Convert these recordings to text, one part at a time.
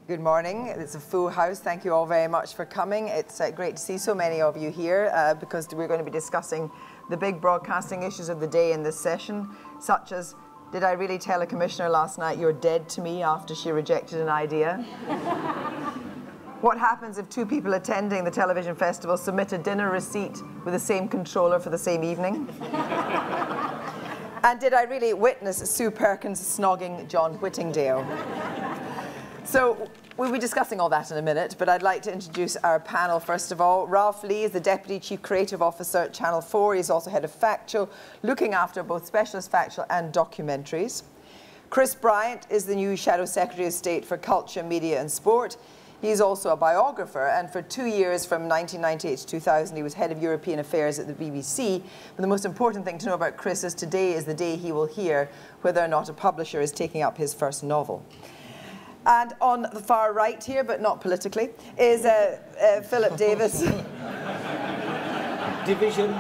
Good morning. It's a full house. Thank you all very much for coming. It's great to see so many of you here because we're going to be discussing the big broadcasting issues of the day in this session, such as, did I really tell a commissioner last night you're dead to me after she rejected an idea? What happens if two people attending the television festival submit a dinner receipt with the same controller for the same evening? And did I really witness Sue Perkins snogging John Whittingdale? So we'll be discussing all that in a minute, but I'd like to introduce our panel first of all. Ralph Lee is the Deputy Chief Creative Officer at Channel 4. He's also Head of Factual, looking after both specialist factual and documentaries. Chris Bryant is the new Shadow Secretary of State for Culture, Media and Sport. He's also a biographer, and for 2 years, from 1998 to 2000, he was Head of European Affairs at the BBC. But the most important thing to know about Chris is today is the day he will hear whether or not a publisher is taking up his first novel. And on the far right here, but not politically, is Philip Davis. Division.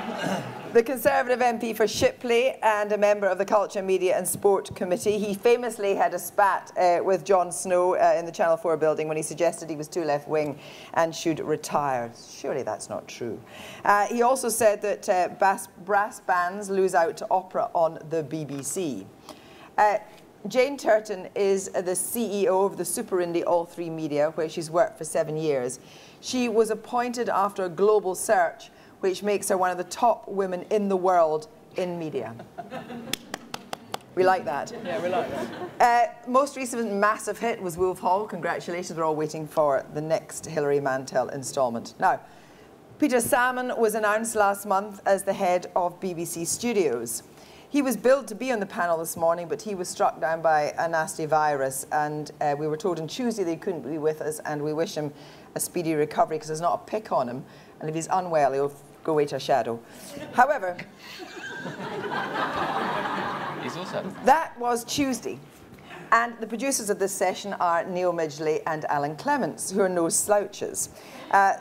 The Conservative MP for Shipley and a member of the Culture, Media and Sport Committee. He famously had a spat with Jon Snow in the Channel 4 building when he suggested he was too left-wing and should retire. Surely that's not true. He also said that brass bands lose out to opera on the BBC. Jane Turton is the CEO of the Super Indie All3 Media, where she's worked for 7 years. She was appointed after a global search, which makes her one of the top women in the world in media. We like that. Yeah, we like that. Most recent massive hit was Wolf Hall. Congratulations, we're all waiting for the next Hilary Mantel instalment. Now, Peter Salmon was announced last month as the head of BBC Studios. He was billed to be on the panel this morning, but he was struck down by a nasty virus, and we were told on Tuesday that he couldn't be with us, and we wish him a speedy recovery because there's not a pick on him, and if he's unwell, he'll go wait a shadow. However, that was Tuesday, and the producers of this session are Neil Midgley and Alan Clements, who are no slouches.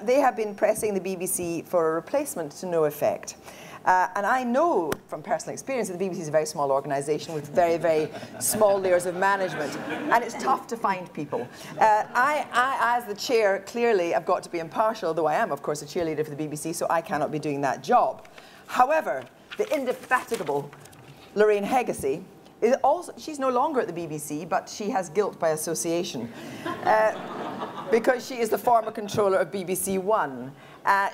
They have been pressing the BBC for a replacement to no effect. And I know from personal experience that the BBC is a very small organisation with very, very small layers of management, and it's tough to find people. I, as the chair, clearly have got to be impartial, though I am, of course, a cheerleader for the BBC, so I cannot be doing that job. However, the indefatigable Lorraine Hegasey is also, she's no longer at the BBC, but she has guilt by association, because she is the former controller of BBC One.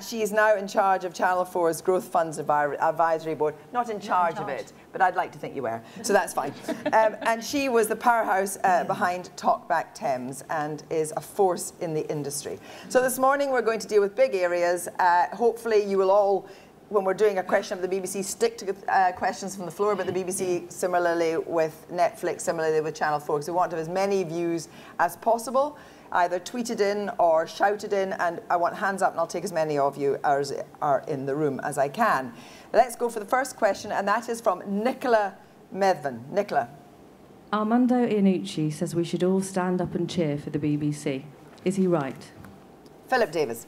She is now in charge of Channel 4's Growth Funds Advisory Board. Not in charge of it, but I'd like to think you were, so that's fine. And she was the powerhouse behind Talkback Thames and is a force in the industry. So this morning we're going to deal with big areas. Hopefully you will all, when we're doing a question of the BBC, stick to questions from the floor, but the BBC similarly with Netflix, similarly with Channel 4, because we want to have as many views as possible. Either tweeted in or shouted in, and I want hands up, and I'll take as many of you as are in the room as I can. Let's go for the first question, and that is from Nicola Medvin. Nicola. Armando Iannucci says we should all stand up and cheer for the BBC. Is he right? Philip Davis.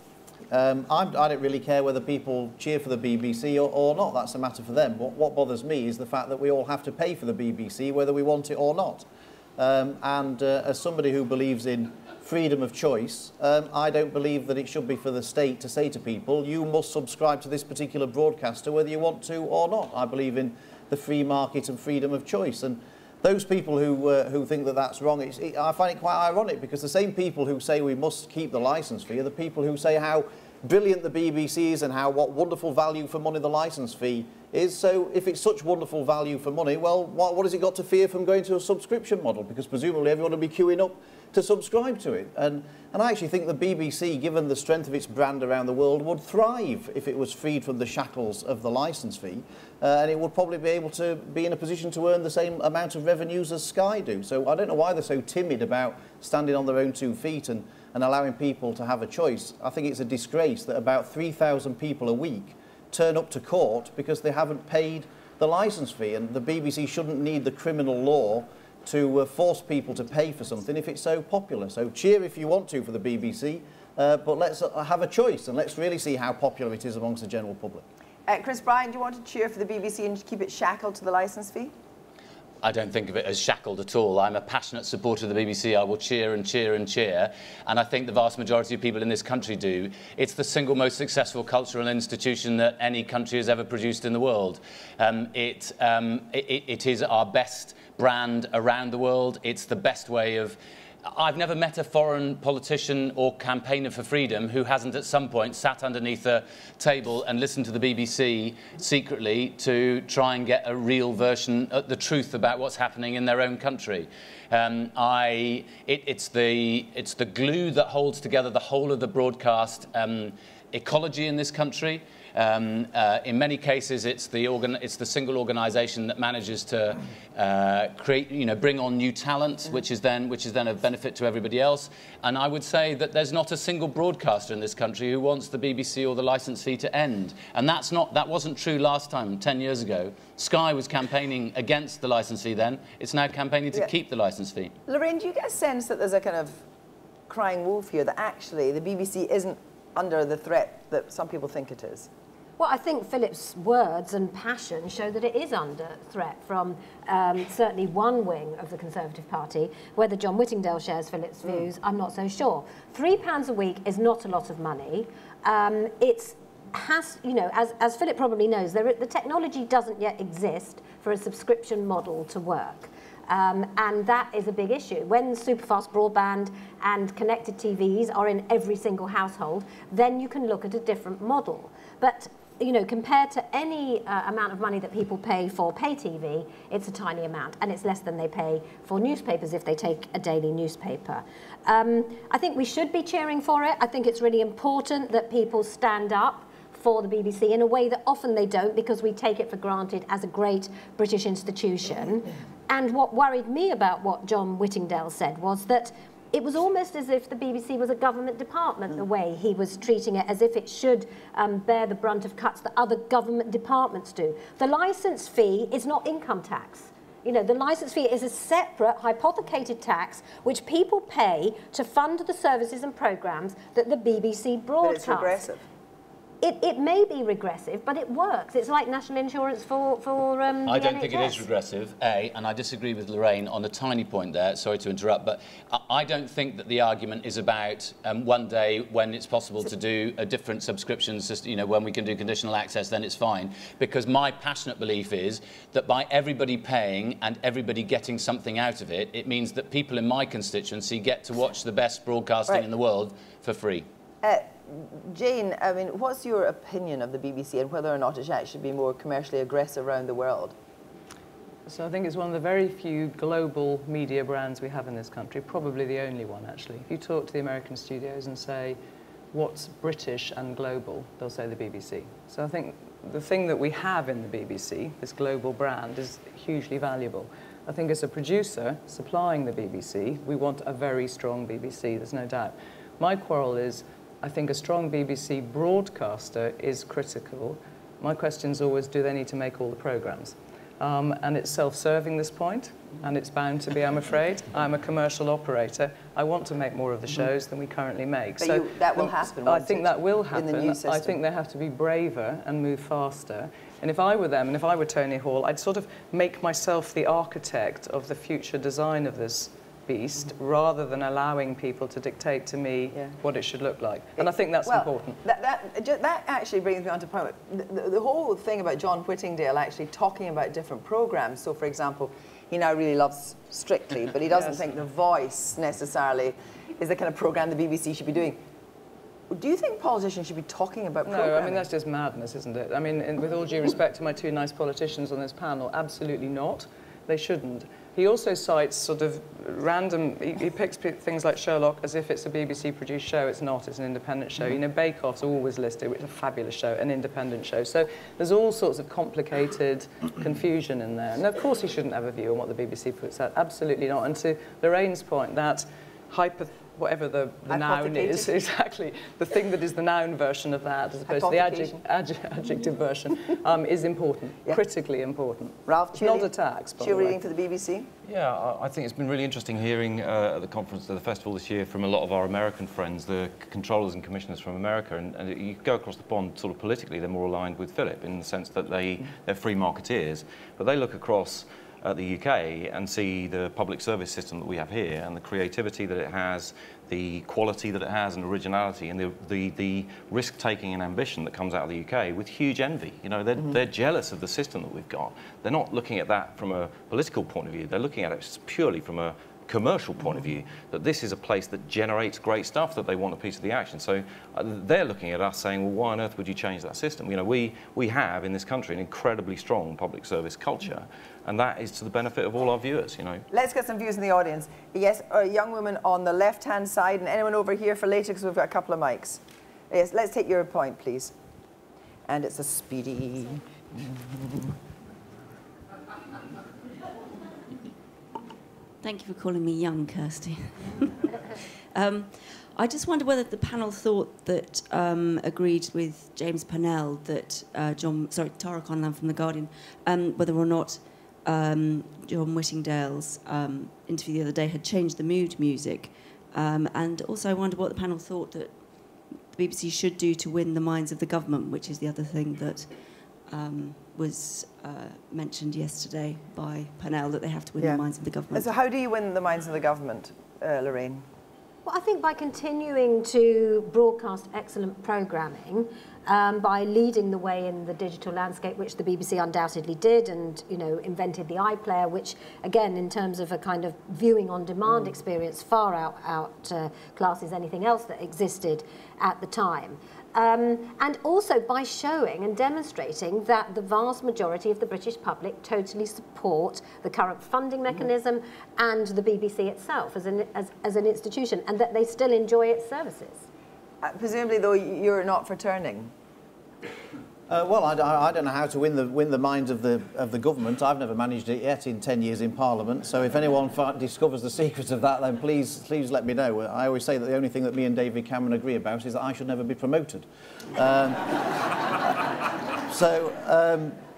I don't really care whether people cheer for the BBC or not. That's a matter for them. What bothers me is the fact that we all have to pay for the BBC, whether we want it or not. As somebody who believes in freedom of choice, I don't believe that it should be for the state to say to people, you must subscribe to this particular broadcaster whether you want to or not. I believe in the free market and freedom of choice. And those people who think that that's wrong, I find it quite ironic, because the same people who say we must keep the licence fee are the people who say how brilliant the BBC is and what wonderful value for money the licence fee is. So if it's such wonderful value for money, well, what has it got to fear from going to a subscription model? Because presumably everyone will be queuing up to subscribe to it. And I actually think the BBC, given the strength of its brand around the world, would thrive if it was freed from the shackles of the licence fee. And it would probably be able to be in a position to earn the same amount of revenues as Sky do. So I don't know why they're so timid about standing on their own 2 feet and allowing people to have a choice. I think it's a disgrace that about 3,000 people a week turn up to court because they haven't paid the licence fee, and the BBC shouldn't need the criminal law to force people to pay for something if it's so popular. So cheer if you want to for the BBC, but let's have a choice and let's really see how popular it is amongst the general public. Chris Bryant, do you want to cheer for the BBC and keep it shackled to the licence fee? I don't think of it as shackled at all. I'm a passionate supporter of the BBC. I will cheer and cheer and cheer. And I think the vast majority of people in this country do. It's the single most successful cultural institution that any country has ever produced in the world. It is our best brand around the world. It's the best way of... I've never met a foreign politician or campaigner for freedom who hasn't at some point sat underneath a table and listened to the BBC secretly to try and get a real version of the truth about what's happening in their own country. It's the glue that holds together the whole of the broadcast ecology in this country. In many cases, it's the single organisation that manages to create, bring on new talent, which is then of benefit to everybody else. And I would say that there's not a single broadcaster in this country who wants the BBC or the licence fee to end. And that wasn't true last time, 10 years ago. Sky was campaigning against the licence fee then. It's now campaigning to keep the licence fee. Lorraine, do you get a sense that there's a kind of crying wolf here, that actually the BBC isn't under the threat that some people think it is? Well, I think Philip's words and passion show that it is under threat from certainly one wing of the Conservative Party. Whether John Whittingdale shares Philip's views, I'm not so sure. £3 a week is not a lot of money. As Philip probably knows, the technology doesn't yet exist for a subscription model to work. And that is a big issue. When superfast broadband and connected TVs are in every single household, then you can look at a different model. But compared to any amount of money that people pay for pay TV, it's a tiny amount, and it's less than they pay for newspapers if they take a daily newspaper. I think we should be cheering for it. I think it's really important that people stand up for the BBC in a way that often they don't, because we take it for granted as a great British institution. And what worried me about what John Whittingdale said was that it was almost as if the BBC was a government department, the way he was treating it, as if it should bear the brunt of cuts that other government departments do. The licence fee is not income tax. The licence fee is a separate hypothecated tax which people pay to fund the services and programmes that the BBC broadcasts. But it's regressive. It may be regressive, but it works. It's like national insurance for I don't think it is regressive, and I disagree with Lorraine on a tiny point there. Sorry to interrupt, but I don't think that the argument is about one day when it's possible to do a different subscription system, when we can do conditional access, then it's fine. Because my passionate belief is that by everybody paying and everybody getting something out of it, it means that people in my constituency get to watch the best broadcasting in the world for free. Jane, I mean, what's your opinion of the BBC and whether or not it should be more commercially aggressive around the world? So I think it's one of the very few global media brands we have in this country, probably the only one, actually. If you talk to the American studios and say, what's British and global, they'll say the BBC. So I think the thing that we have in the BBC, this global brand, is hugely valuable. I think as a producer supplying the BBC, we want a very strong BBC, there's no doubt. My quarrel is, I think a strong BBC broadcaster is critical. My question is always, do they need to make all the programmes? And it's self-serving, this point, and it's bound to be, I'm afraid. I'm a commercial operator. I want to make more of the shows than we currently make. But so that will happen. I think that will happen. In the new system. I think they have to be braver and move faster. And if I were them, and if I were Tony Hall, I'd sort of make myself the architect of the future design of this beast, rather than allowing people to dictate to me what it should look like. And I think that's important. That actually brings me on to a point. The whole thing about John Whittingdale actually talking about different programmes. So, for example, he now really loves Strictly, but he doesn't think The Voice necessarily is the kind of programme the BBC should be doing. Do you think politicians should be talking about programming? No, I mean, that's just madness, isn't it? I mean, with all due respect to my two nice politicians on this panel, absolutely not. They shouldn't. He also cites sort of random, he picks things like Sherlock as if it's a BBC-produced show. It's not, it's an independent show. You know, Bake Off's always listed, which is a fabulous show, an independent show. So there's all sorts of complicated confusion in there. And of course he shouldn't have a view on what the BBC puts out, absolutely not. And to Lorraine's point, that whatever the noun is, exactly, the thing that is the noun version of that, as opposed to the adjective version, is important, critically important. Ralph, it's not a tax, by the way. Cheerleading for the BBC? Yeah, I think it's been really interesting hearing at the conference, at the festival this year, from a lot of our American friends, the controllers and commissioners from America, and you go across the pond, sort of politically, they're more aligned with Philip in the sense that they're free marketeers, but they look across at the UK and see the public service system that we have here and the creativity that it has, the quality that it has and originality and the risk-taking and ambition that comes out of the UK with huge envy. You know, they're jealous of the system that we've got. They're not looking at that from a political point of view. They're looking at it purely from a commercial point of view, that this is a place that generates great stuff, that they want a piece of the action. So they're looking at us saying, well, why on earth would you change that system? You know, we have in this country an incredibly strong public service culture, and that is to the benefit of all our viewers, you know. Let's get some views in the audience. Yes, a young woman on the left-hand side, and anyone over here for later, because we've got a couple of mics. Yes, let's take your point, please. And it's a speedy... Thank you for calling me young, Kirsty. I just wonder whether the panel thought that, agreed with James Purnell that Tara Conlan from The Guardian, whether or not John Whittingdale's interview the other day had changed the mood music. And also I wonder what the panel thought that the BBC should do to win the minds of the government, which is the other thing that was mentioned yesterday by Purnell, that they have to win the minds of the government. So how do you win the minds of the government, Lorraine? Well, I think by continuing to broadcast excellent programming, by leading the way in the digital landscape, which the BBC undoubtedly did, and, you know, invented the iPlayer, which, again, in terms of a kind of viewing on demand experience, far outclasses anything else that existed at the time. And also by showing and demonstrating that the vast majority of the British public totally support the current funding mechanism and the BBC itself as an institution, and that they still enjoy its services. Presumably, though, you're not for turning. Well, I don't know how to win the minds of the government. I've never managed it yet in 10 years in Parliament. So if anyone discovers the secret of that, then please let me know. I always say that the only thing that me and David Cameron agree about is that I should never be promoted.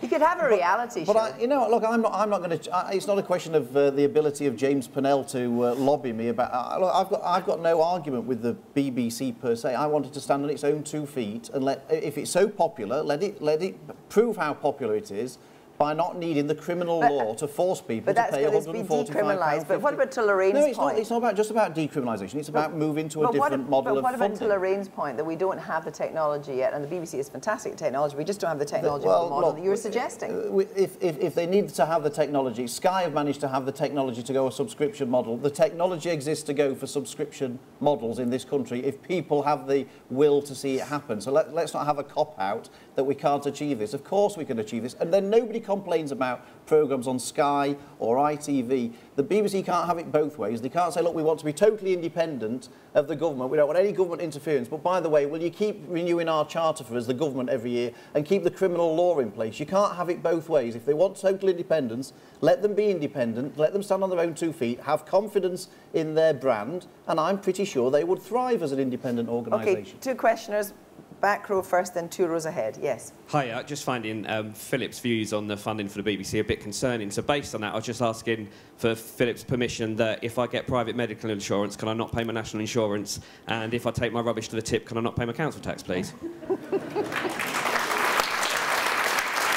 You could have a reality show. But you know, look, I'm not going to. It's not a question of the ability of James Purnell to lobby me about. Look, I've got no argument with the BBC per se. I wanted to stand on its own 2 feet and if it's so popular, let it prove how popular it is, by not needing the criminal law to force people to pay £145. But decriminalised. But what about to Lorraine's point? It's not just about decriminalisation. It's about moving to a different model of funding. But what about to Lorraine's point that we don't have the technology yet, and the BBC is fantastic technology, we just don't have the technology for the model that you're suggesting? If they need to have the technology, Sky have managed to have the technology to go a subscription model. The technology exists to go for subscription models in this country if people have the will to see it happen. So let's not have a cop-out that we can't achieve this. Of course we can achieve this. And then nobody complains about programmes on Sky or ITV. The BBC can't have it both ways. They can't say, look, we want to be totally independent of the government. We don't want any government interference. But by the way, will you keep renewing our charter for us, the government, every year, and keep the criminal law in place? You can't have it both ways. If they want total independence, let them be independent, let them stand on their own 2 feet, have confidence in their brand, and I'm pretty sure they would thrive as an independent organisation. OK, 2 questioners. Back row first, then 2 rows ahead. Yes. Hi, just finding Philip's views on the funding for the BBC a bit concerning. So based on that, I was just asking for Philip's permission that if I get private medical insurance, can I not pay my national insurance? And if I take my rubbish to the tip, can I not pay my council tax, please?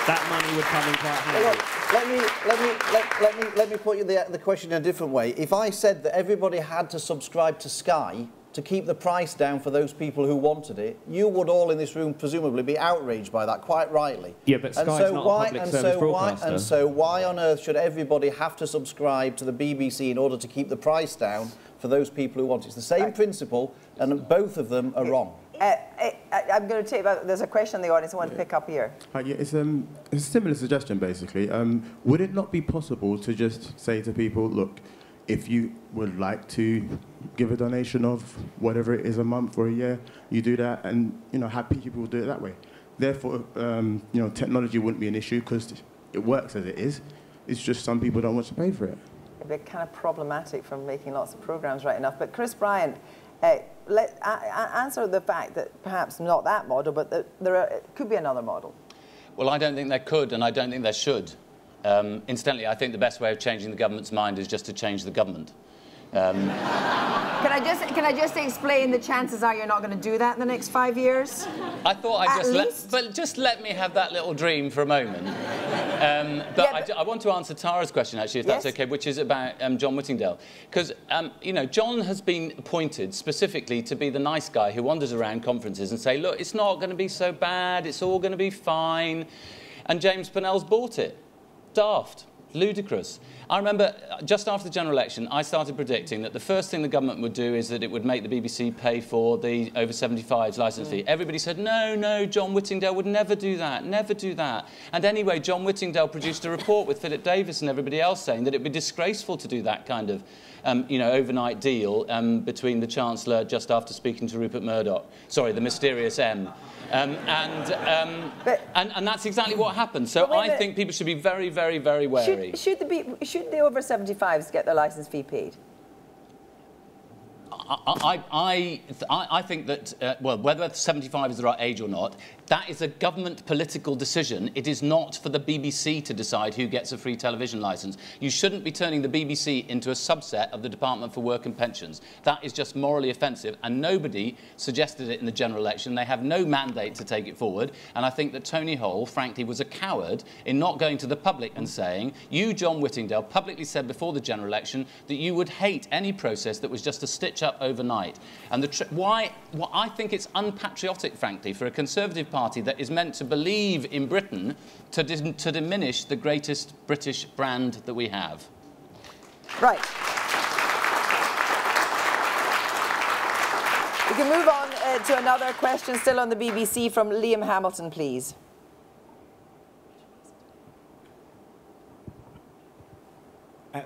That money would come in quite handy. Let me put you the question in a different way. If I said that everybody had to subscribe to Sky to keep the price down for those people who wanted it, you would all in this room presumably be outraged by that, quite rightly. Yeah, but Sky's not a public service broadcaster. And so why on earth should everybody have to subscribe to the BBC in order to keep the price down for those people who want it? It's the same principle, and both of them are wrong. I'm going to take that. There's a question in the audience I want to pick up here. Yeah, it's a similar suggestion, basically. Would it not be possible to just say to people, look, if you would like to give a donation of whatever it is a month or a year, you do that, and have people do it that way. Therefore, technology wouldn't be an issue because it works as it is. It's just some people don't want to pay for it. It'd be kind of problematic from making lots of programmes right enough. But Chris Bryant, answer the fact that perhaps not that model, but that there could be another model. Well, I don't think there could, and I don't think there should. Incidentally, I think the best way of changing the government's mind is just to change the government. Can I just explain the chances are you're not going to do that in the next 5 years? I thought I'd just let me have that little dream for a moment. I want to answer Tara's question, actually, if that's okay, which is about John Whittingdale. Because, you know, John has been appointed specifically to be the nice guy who wanders around conferences and say, look, it's not going to be so bad, it's all going to be fine. And James Purnell's bought it. Daft. Ludicrous. I remember just after the general election, I started predicting that the first thing the government would do is that it would make the BBC pay for the over 75s licence fee. Everybody said, no, no, John Whittingdale would never do that, never do that. And anyway, John Whittingdale produced a report with Philip Davis and everybody else saying that it would be disgraceful to do that kind of you know, overnight deal between the Chancellor just after speaking to Rupert Murdoch. Sorry, the mysterious M. And that's exactly what happened. So I think people should be very, very, very wary. Should the over 75s get their licence fee paid? I think that, well, whether 75 is the right age or not, that is a government political decision. It is not for the BBC to decide who gets a free television licence. You shouldn't be turning the BBC into a subset of the Department for Work and Pensions. That is just morally offensive, and nobody suggested it in the general election. They have no mandate to take it forward, and I think that Tony Hole, frankly, was a coward in not going to the public and saying, you, John Whittingdale, publicly said before the general election that you would hate any process that was just a stitch-up overnight. And I think it's unpatriotic, frankly, for a Conservative party that is meant to believe in Britain to diminish the greatest British brand that we have. Right. We can move on to another question still on the BBC from Liam Hamilton, please.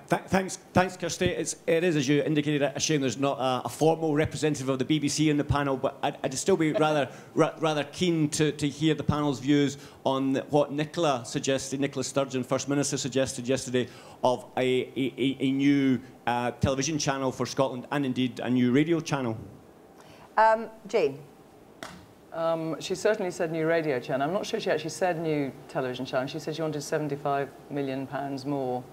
Thanks, Kirsty. It is, as you indicated, a shame there's not a formal representative of the BBC in the panel, but I'd still be rather keen to hear the panel's views on what Nicola Sturgeon, First Minister, suggested yesterday of a new television channel for Scotland and indeed a new radio channel. Jane? She certainly said new radio channel. I'm not sure she actually said new television channel. She said she wanted £75 million more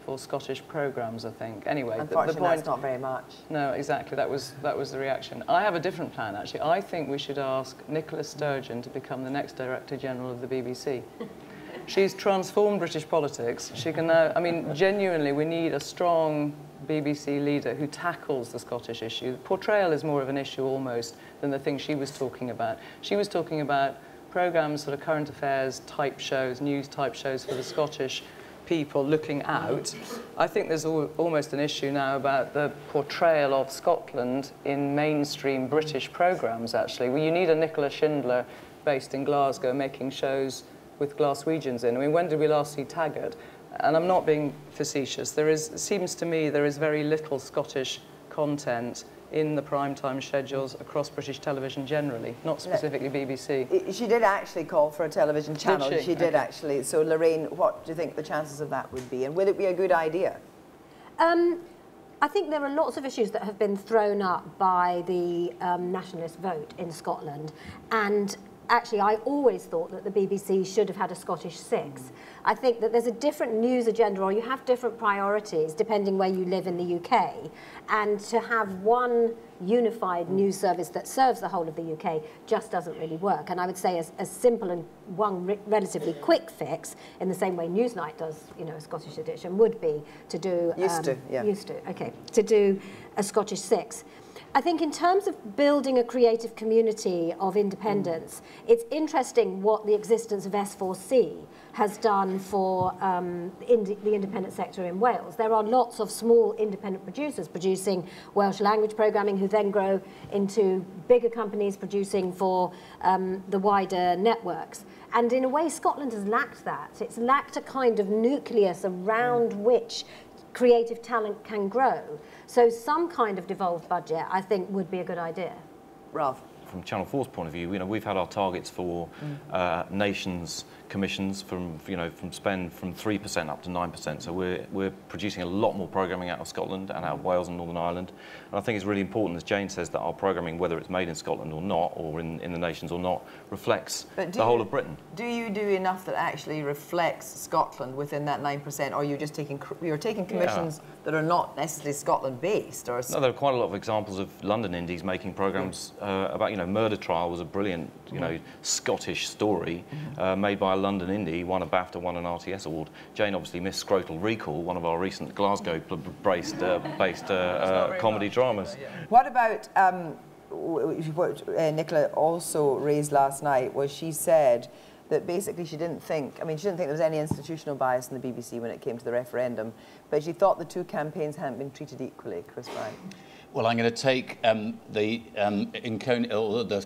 for Scottish programmes, I think. Anyway, unfortunately, the point, that's not very much. No, exactly. That was the reaction. I have a different plan, actually. I think we should ask Nicola Sturgeon to become the next Director General of the BBC. She's transformed British politics. She can now, I mean, genuinely, we need a strong BBC leader who tackles the Scottish issue. The portrayal is more of an issue almost than the thing she was talking about. She was talking about programmes, sort of current affairs type shows, news type shows for the Scottish people looking out. I think there's almost an issue now about the portrayal of Scotland in mainstream British programmes, actually. Well, you need a Nicola Schindler based in Glasgow making shows with Glaswegians in. I mean, when did we last see Taggart? And I'm not being facetious. It seems to me there is very little Scottish content in the prime-time schedules across British television generally, not specifically BBC. She did actually call for a television channel. Did she? Did actually. So, Lorraine, what do you think the chances of that would be? And will it be a good idea? I think there are lots of issues that have been thrown up by the nationalist vote in Scotland. And actually, I always thought that the BBC should have had a Scottish Six. I think that there's a different news agenda, or you have different priorities depending where you live in the UK. And to have one unified news service that serves the whole of the UK just doesn't really work. And I would say a simple and one relatively quick fix, in the same way Newsnight does, you know, a Scottish edition, would be to do... to do a Scottish Six. I think in terms of building a creative community of independence, it's interesting what the existence of S4C has done for the independent sector in Wales. There are lots of small independent producers producing Welsh language programming who then grow into bigger companies producing for the wider networks. And in a way, Scotland has lacked that. It's lacked a kind of nucleus around which creative talent can grow. So some kind of devolved budget, I think, would be a good idea. Ralph? From Channel 4's point of view, you know, we've had our targets for nations commissions from spend from 3% up to 9%. So we're producing a lot more programming out of Scotland and out of Wales and Northern Ireland. And I think it's really important, as Jane says, that our programming, whether it's made in Scotland or not, or in the nations or not, reflects the whole of Britain. Do you do enough that actually reflects Scotland within that 9%, or are you just taking commissions that are not necessarily Scotland-based? No, there are quite a lot of examples of London indies making programmes about, you know, Murder Trial was a brilliant you know, Scottish story made by a London indie, won a BAFTA, won an RTS award. Jane obviously missed Scrotal Recall, one of our recent Glasgow-based comedy dramas. What about what Nicola also raised last night was she said that basically she didn't think there was any institutional bias in the BBC when it came to the referendum, but she thought the two campaigns hadn't been treated equally. Chris Bryant. Well, I'm going to take the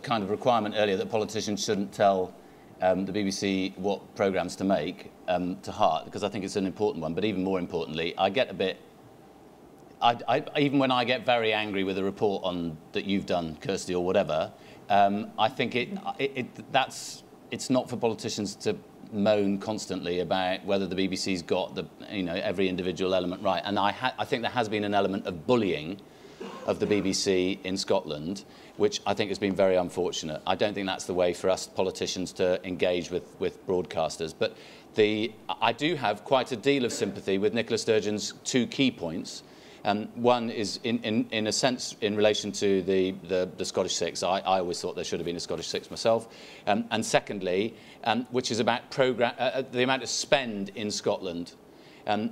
kind of requirement earlier that politicians shouldn't tell the BBC what programmes to make to heart, because I think it's an important one. But even more importantly, I get a bit... even when I get very angry with a report on that you've done, Kirsty, or whatever, I think it's not for politicians to moan constantly about whether the BBC's got every individual element right. And I think there has been an element of bullying of the BBC in Scotland, which I think has been very unfortunate. I don't think that's the way for us politicians to engage with broadcasters. But I do have quite a deal of sympathy with Nicola Sturgeon's two key points. One is, in a sense, in relation to the Scottish Six. I always thought there should have been a Scottish Six myself. And secondly, which is about the amount of spend in Scotland.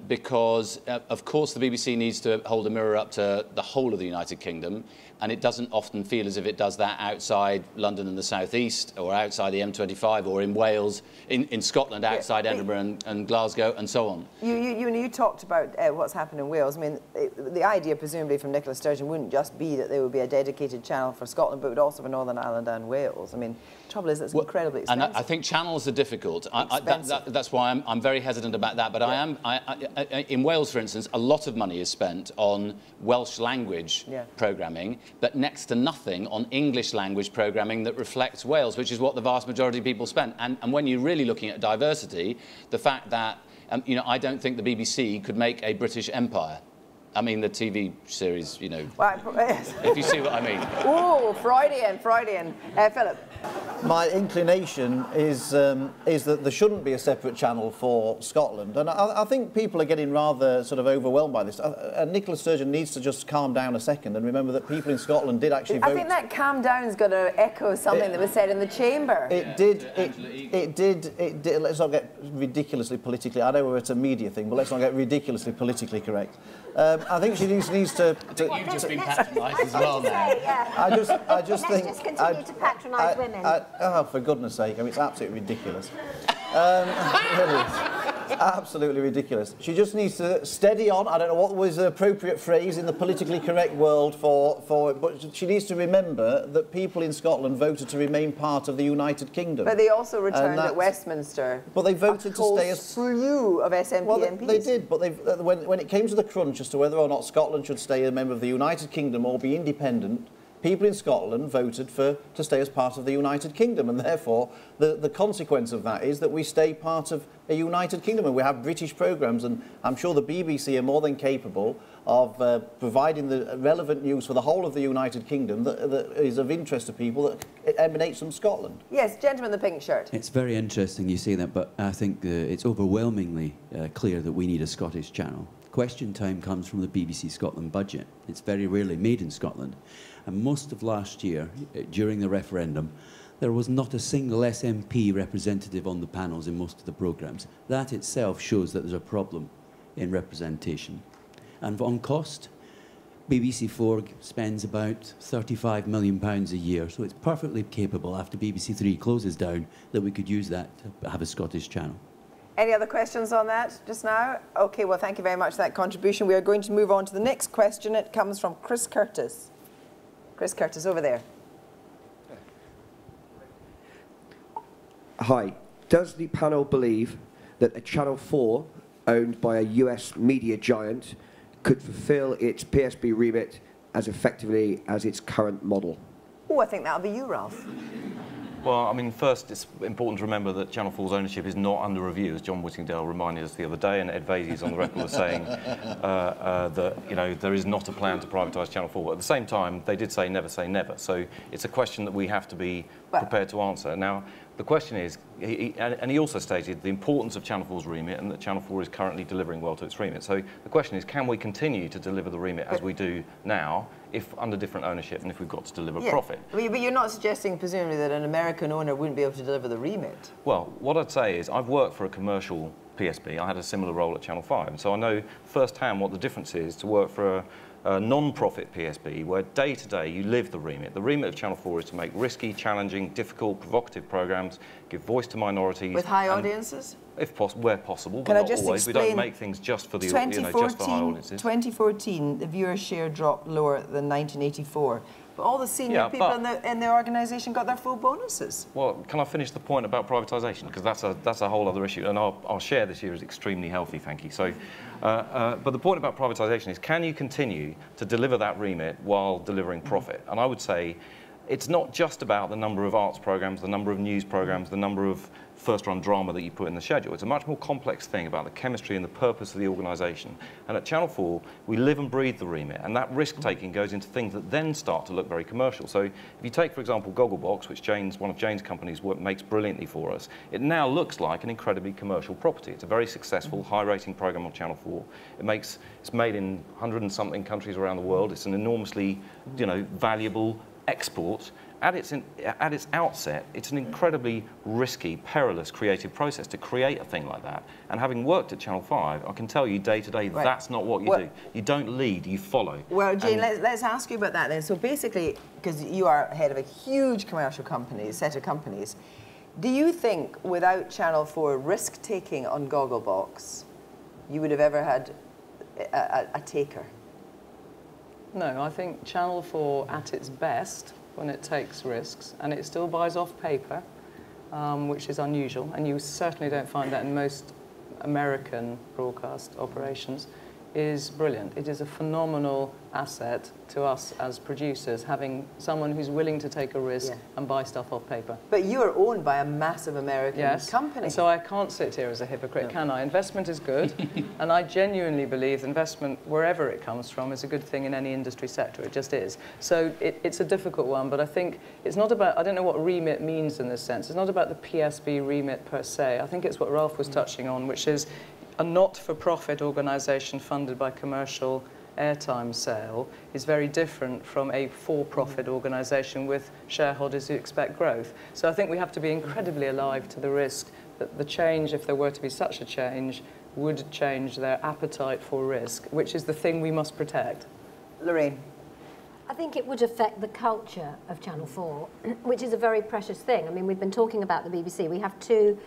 Because, of course, the BBC needs to hold a mirror up to the whole of the United Kingdom, and it doesn't often feel as if it does that outside London and the South East, or outside the M25, or in Wales, in Scotland, outside Edinburgh and Glasgow, and so on. You talked about what's happened in Wales. I mean, the idea, presumably, from Nicola Sturgeon wouldn't just be that there would be a dedicated channel for Scotland, but would also for Northern Ireland and Wales. I mean, the trouble is it's incredibly expensive. And I think channels are difficult. That's why I'm very hesitant about that. But in Wales, for instance, a lot of money is spent on Welsh language programming, but next to nothing on English language programming that reflects Wales, which is what the vast majority of people spend. And when you're really looking at diversity, the fact that, I don't think the BBC could make a British Empire. I mean, the TV series, if you see what I mean. Oh, Freudian. Philip. My inclination is that there shouldn't be a separate channel for Scotland. And I think people are getting rather sort of overwhelmed by this. Nicola Sturgeon needs to just calm down a second and remember that people in Scotland did actually vote. I think that calm down's got to echo something that was said in the chamber. It did. Let's not get ridiculously politically... I know we're at a media thing, but let's not get ridiculously politically correct. I think she needs to... You've just been patronised as well now. I just think... Let's just continue to patronise women. Oh, for goodness sake, I mean, it's absolutely ridiculous. Really, absolutely ridiculous. She just needs to steady on. I don't know what was the appropriate phrase in the politically correct world for it, but she needs to remember that people in Scotland voted to remain part of the United Kingdom. But they also returned at Westminster. But they voted to stay as... slew of SNP MPs. They did, but when it came to the crunch as to whether or not Scotland should stay a member of the United Kingdom or be independent, people in Scotland voted to stay as part of the United Kingdom, and therefore the consequence of that is that we stay part of a United Kingdom and we have British programmes, and I'm sure the BBC are more than capable of providing the relevant news for the whole of the United Kingdom that is of interest to people that emanates from Scotland. Yes, gentleman in the pink shirt. It's very interesting you say that, but I think it's overwhelmingly clear that we need a Scottish channel. Question time comes from the BBC Scotland budget. It's very rarely made in Scotland. And most of last year, during the referendum, there was not a single SNP representative on the panels in most of the programmes. That itself shows that there's a problem in representation. And on cost, BBC4 spends about £35 million a year, so it's perfectly capable, after BBC3 closes down, that we could use that to have a Scottish channel. Any other questions on that just now? OK, well, thank you very much for that contribution. We are going to move on to the next question. It comes from Chris Curtis. Chris Curtis, over there. Hi. Does the panel believe that a Channel 4, owned by a US media giant, could fulfil its PSB remit as effectively as its current model? Oh, I think that'll be you, Ralph. Well, I mean, first, it's important to remember that Channel 4's ownership is not under review, as John Whittingdale reminded us the other day, and Ed Vaizey is on the record as saying that, there is not a plan to privatise Channel 4. But at the same time, they did say never. So it's a question that we have to be prepared to answer. Now, the question is, and he also stated the importance of Channel 4's remit and that Channel 4 is currently delivering well to its remit. So the question is, can we continue to deliver the remit as we do now, if under different ownership and if we've got to deliver profit? But you're not suggesting, presumably, that an American owner wouldn't be able to deliver the remit? Well, what I'd say is I've worked for a commercial PSB. I had a similar role at Channel 5, and so I know firsthand what the difference is to work for a non-profit PSB, where day to day you live the remit. The remit of Channel 4 is to make risky, challenging, difficult, provocative programmes, give voice to minorities. With high audiences? If possible, where possible, Can but I not just always. We explain, don't make things just for the, just for high audiences. 2014, the viewer share dropped lower than 1984. But all the senior people in the organisation got their full bonuses. Well, can I finish the point about privatisation? Because that's a whole other issue, and our share this year is extremely healthy, thank you. So, but the point about privatisation is, can you continue to deliver that remit while delivering profit? And I would say it's not just about the number of arts programmes, the number of news programmes, the number of first-run drama that you put in the schedule. It's a much more complex thing about the chemistry and the purpose of the organisation. And at Channel 4, we live and breathe the remit, and that risk-taking goes into things that then start to look very commercial. So if you take, for example, Gogglebox, which one of Jane's companies makes brilliantly for us, it now looks like an incredibly commercial property. It's a very successful, high-rating programme on Channel 4. It's made in 100 and something countries around the world. It's an enormously, valuable export. At its outset, it's an incredibly risky, perilous creative process to create a thing like that. And having worked at Channel 5, I can tell you day to day that's not what you do. You don't lead, you follow. Well, Jane, let's ask you about that then. So basically, because you are head of a huge commercial set of companies, do you think without Channel 4 risk-taking on Gogglebox, you would have ever had a taker? No, I think Channel 4 at its best, when it takes risks, and it still buys off paper, which is unusual, and you certainly don't find that in most American broadcast operations, is brilliant. It is a phenomenal asset to us as producers, having someone who's willing to take a risk and buy stuff off paper. But you are owned by a massive American company. And so I can't sit here as a hypocrite, can I? Investment is good, and I genuinely believe investment, wherever it comes from, is a good thing in any industry sector. It just is. So it's a difficult one, but I think it's not about, I don't know what remit means in this sense. It's not about the PSB remit per se. I think it's what Ralph was touching on, which is a not-for-profit organisation funded by commercial airtime sale is very different from a for-profit organisation with shareholders who expect growth. So I think we have to be incredibly alive to the risk that the change, if there were to be such a change, would change their appetite for risk, which is the thing we must protect. Lorraine. I think it would affect the culture of Channel 4, which is a very precious thing. I mean, we've been talking about the BBC. We have two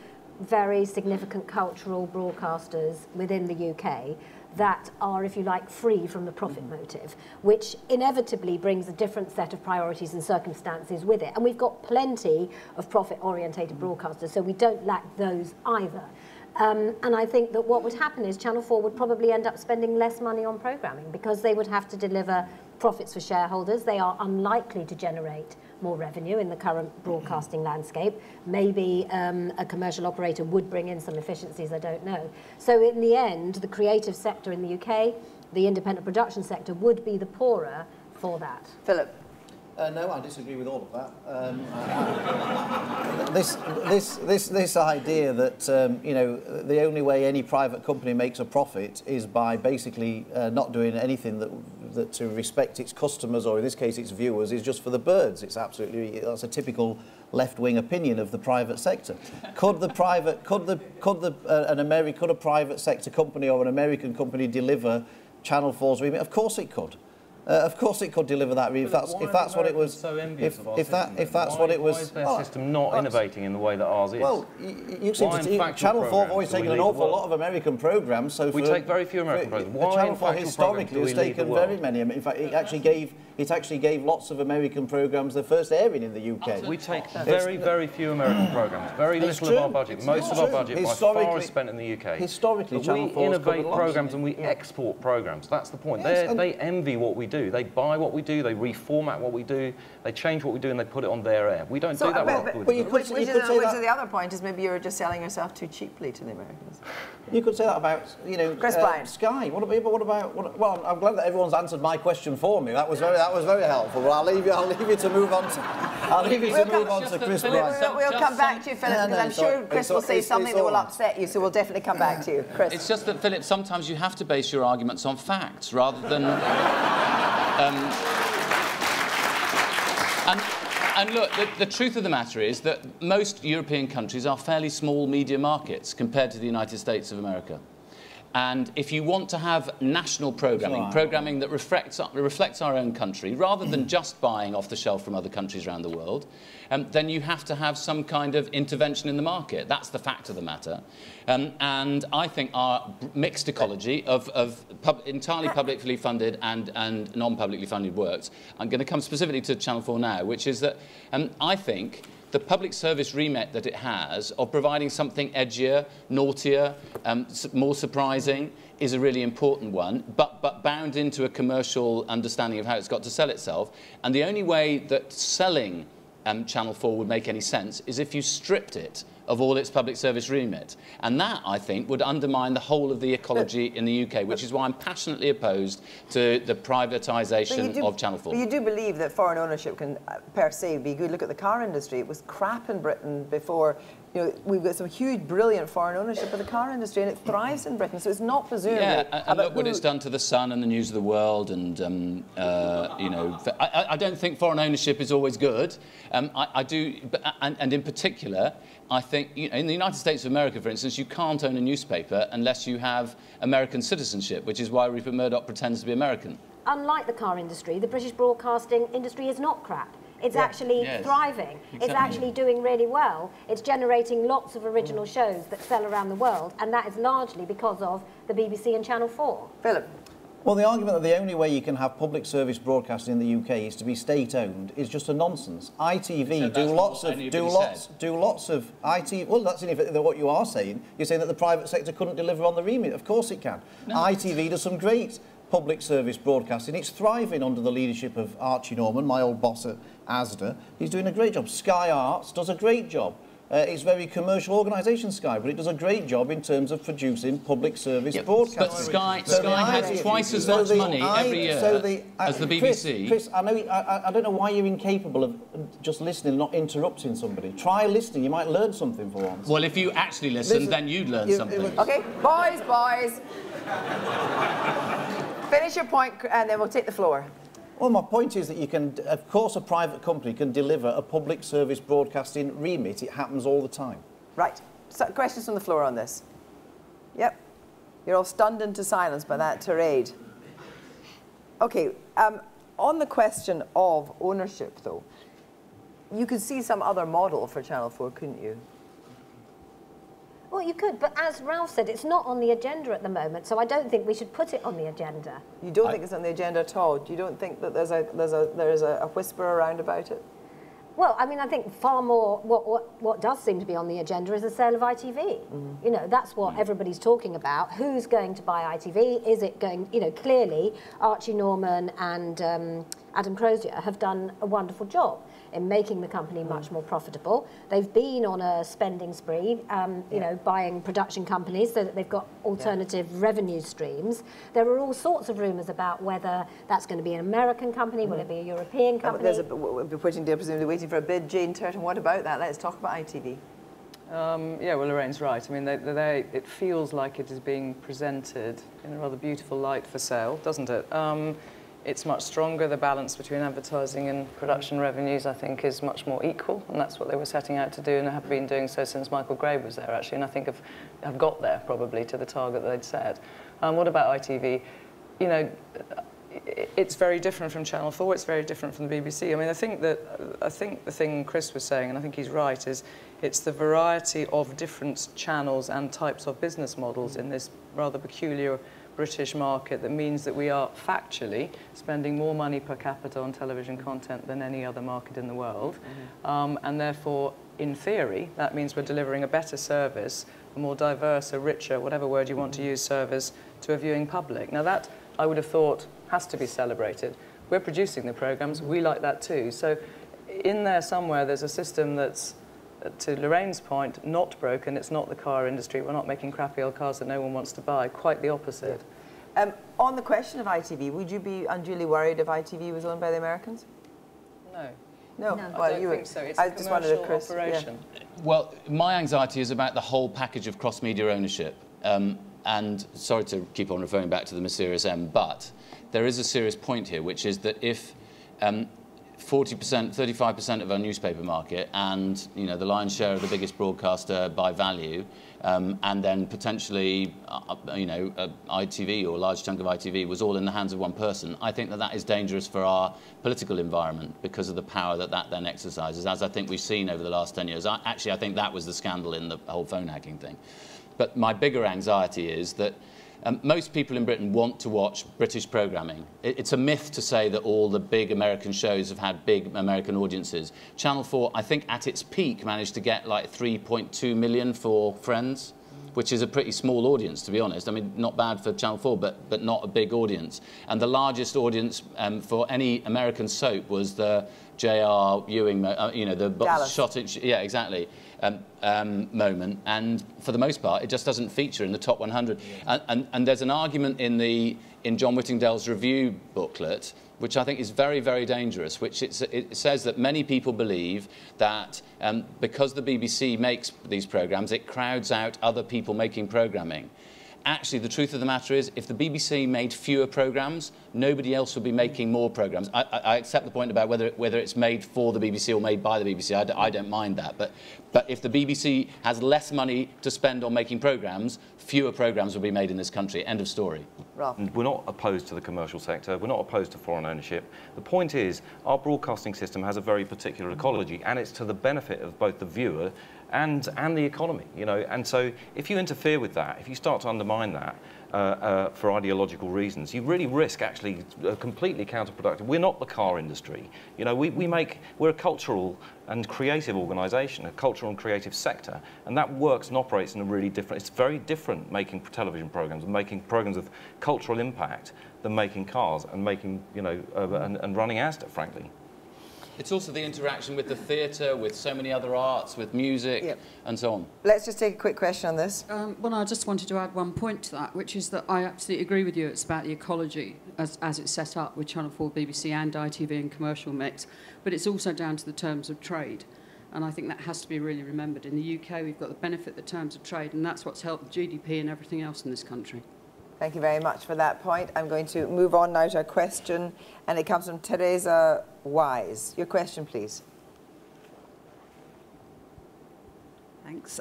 very significant cultural broadcasters within the UK that are, if you like, free from the profit motive, which inevitably brings a different set of priorities and circumstances with it. And we've got plenty of profit-orientated broadcasters, so we don't lack those either. And I think that what would happen is Channel 4 would probably end up spending less money on programming because they would have to deliver profits for shareholders. They are unlikely to generate more revenue in the current broadcasting landscape. Maybe a commercial operator would bring in some efficiencies, I don't know. So in the end, the creative sector in the UK, the independent production sector, would be the poorer for that. Philip. No, I disagree with all of that. This idea that the only way any private company makes a profit is by basically not doing anything that to respect its customers, or in this case its viewers, is just for the birds. That's a typical left-wing opinion of the private sector. Could a private sector company or an American company deliver Channel 4's remit? Of course it could. Of course, it could deliver that. If that's what it was. So envious of our if that's what it was. Why is their system not innovating in the way that ours is? Well, you seem to Channel 4 have always taken an awful lot of American programmes. So we take very few American programmes. Why Channel 4 historically has taken very many. In fact, it actually gave lots of American programmes their first airing in the UK. We take very few American programmes. Very little of our budget. Most of our budget by far is spent in the UK. Historically, Channel 4 we innovate programmes and we export programmes. That's the point. They envy what we do do. They buy what we do, they reformat what we do, they change what we do, and they put it on their air. We don't do that which is the other point, is maybe you're just selling yourself too cheaply to the Americans. You could say that about, you know, Chris Bryant. Sky. What about? Well, I'm glad that everyone's answered my question for me. That was very helpful. But I'll leave you to move on to Chris Bryant. We'll come back to you, Philip, because I'm sure Chris will say something that will upset you. So we'll definitely come back to you, Chris. It's just that, Philip, sometimes you have to base your arguments on facts rather than. And look, the truth of the matter is that most European countries are fairly small media markets compared to the United States of America. And if you want to have national programming that reflects our own country, rather than just buying off the shelf from other countries around the world, then you have to have some kind of intervention in the market. That's the fact of the matter. And I think our mixed ecology of entirely publicly funded and non-publicly funded works, I'm going to come specifically to Channel 4 now, which is that I think the public service remit that it has of providing something edgier, naughtier, more surprising is a really important one, but bound into a commercial understanding of how it's got to sell itself. And the only way that selling Channel 4 would make any sense is if you stripped it of all its public service remit. And that, I think, would undermine the whole of the ecology in the UK, which is why I'm passionately opposed to the privatisation of Channel 4. But you do believe that foreign ownership can, per se, be good. Look at the car industry. It was crap in Britain before. You know, we've got some huge, brilliant foreign ownership of the car industry, and it thrives in Britain. So it's not presumably. Yeah, and look what it's done to the Sun and the News of the World, and you know, I don't think foreign ownership is always good. I do, and in particular, I think, you know, in the United States of America, for instance, you can't own a newspaper unless you have American citizenship, which is why Rupert Murdoch pretends to be American. Unlike the car industry, the British broadcasting industry is not crap. It's actually thriving. Exactly. It's actually doing really well. It's generating lots of original shows that sell around the world, and that is largely because of the BBC and Channel 4. Philip. Well, the argument that the only way you can have public service broadcasting in the UK is to be state-owned is just a nonsense. ITV do lots of ITV. Well, that's what you are saying. You're saying that the private sector couldn't deliver on the remit. Of course it can. No. ITV does some great public service broadcasting. It's thriving under the leadership of Archie Norman, my old boss at ASDA. He's doing a great job. Sky Arts does a great job. It's a very commercial organisation, Sky, but it does a great job in terms of producing public service broadcasting. But Sky has twice as much money every year as the BBC. Chris, I don't know why you're incapable of just listening and not interrupting somebody. Try listening, you might learn something for once. Well, if you actually listen, then you'd learn something. OK, boys. Finish your point, and then we'll take the floor. Well, my point is that you can, of course, a private company can deliver a public service broadcasting remit. It happens all the time. Right. So, questions from the floor on this? Yep. You're all stunned into silence by that tirade. OK. On the question of ownership, though, you could see some other model for Channel 4, couldn't you? Well, you could, but as Ralph said, it's not on the agenda at the moment, so I don't think we should put it on the agenda. You don't think it's on the agenda at all? You don't think that there is a whisper around about it? Well, I mean, I think far more what does seem to be on the agenda is the sale of ITV. You know, that's what everybody's talking about. Who's going to buy ITV? Is it going, you know, clearly Archie Norman and Adam Crozier have done a wonderful job in making the company much more profitable. They've been on a spending spree, you know, buying production companies so that they've got alternative revenue streams. There are all sorts of rumours about whether that's going to be an American company, will it be a European company? We'll be presumably waiting for a bid. Jane Turton, what about that? Let's talk about ITV. Yeah, well, Lorraine's right. I mean, it feels like it is being presented in a rather beautiful light for sale, doesn't it? It's much stronger. The balance between advertising and production revenues, I think, is much more equal, and that's what they were setting out to do, and have been doing so since Michael Grave was there, actually, and I think have got there, probably, to the target that they'd set. What about ITV? You know, it's very different from Channel 4, it's very different from the BBC. I mean, I think the thing Chris was saying, and I think he's right, is it's the variety of different channels and types of business models in this rather peculiar British market that means that we are factually spending more money per capita on television content than any other market in the world. And therefore, in theory, that means we're delivering a better service, a more diverse, a richer, whatever word you want to use, service to a viewing public. Now that, I would have thought, has to be celebrated. We're producing the programmes, we like that too. So in there somewhere, there's a system that's, to Lorraine's point, not broken. It's not the car industry. We're not making crappy old cars that no one wants to buy. Quite the opposite. Yeah. On the question of ITV, would you be unduly worried if ITV was owned by the Americans? No. No, well, I don't think so. It's I a just wanted to operation. Yeah. Well, my anxiety is about the whole package of cross-media ownership. And sorry to keep on referring back to the mysterious M, but there is a serious point here, which is that if 40%, 35% of our newspaper market and, you know, the lion's share of the biggest broadcaster by value, and then potentially, you know, ITV or a large chunk of ITV was all in the hands of one person, I think that that is dangerous for our political environment because of the power that that then exercises, as I think we've seen over the last 10 years. Actually, I think that was the scandal in the whole phone hacking thing. But my bigger anxiety is that most people in Britain want to watch British programming. It's a myth to say that all the big American shows have had big American audiences. Channel 4, I think at its peak, managed to get like 3.2 million for Friends, which is a pretty small audience, to be honest. I mean, not bad for Channel 4, but not a big audience. And the largest audience for any American soap was the J.R. Ewing, you know, the shot in... Yeah, exactly. Moment, and for the most part, it just doesn't feature in the top 100. And there's an argument in John Whittingdale's review booklet, which I think is very, very dangerous, which it says that many people believe that because the BBC makes these programmes, it crowds out other people making programming. Actually, the truth of the matter is, if the BBC made fewer programmes, nobody else would be making more programmes. I accept the point about whether it's made for the BBC or made by the BBC. I don't mind that. But if the BBC has less money to spend on making programmes, fewer programmes will be made in this country. End of story. Ralph. We're not opposed to the commercial sector. We're not opposed to foreign ownership. The point is, our broadcasting system has a very particular ecology, and it's to the benefit of both the viewer and the economy, you know. And so if you interfere with that, if you start to undermine that for ideological reasons, you really risk actually completely counterproductive. We're not the car industry. You know, we're a cultural and creative organisation, a cultural and creative sector, and that works and operates in a really different... It's very different making television programmes and making programmes of cultural impact than making cars and making, you know, and running Asda, frankly. It's also the interaction with the theatre, with so many other arts, with music, and so on. Let's just take a quick question on this. Well, I just wanted to add one point to that, which is that I absolutely agree with you. It's about the ecology as it's set up with Channel 4, BBC and ITV and commercial mix, but it's also down to the terms of trade. And I think that has to be really remembered. In the UK, we've got the benefit of the terms of trade, and that's what's helped GDP and everything else in this country. Thank you very much for that point. I'm going to move on now to a question, and it comes from Teresa Wise. Your question, please. Thanks.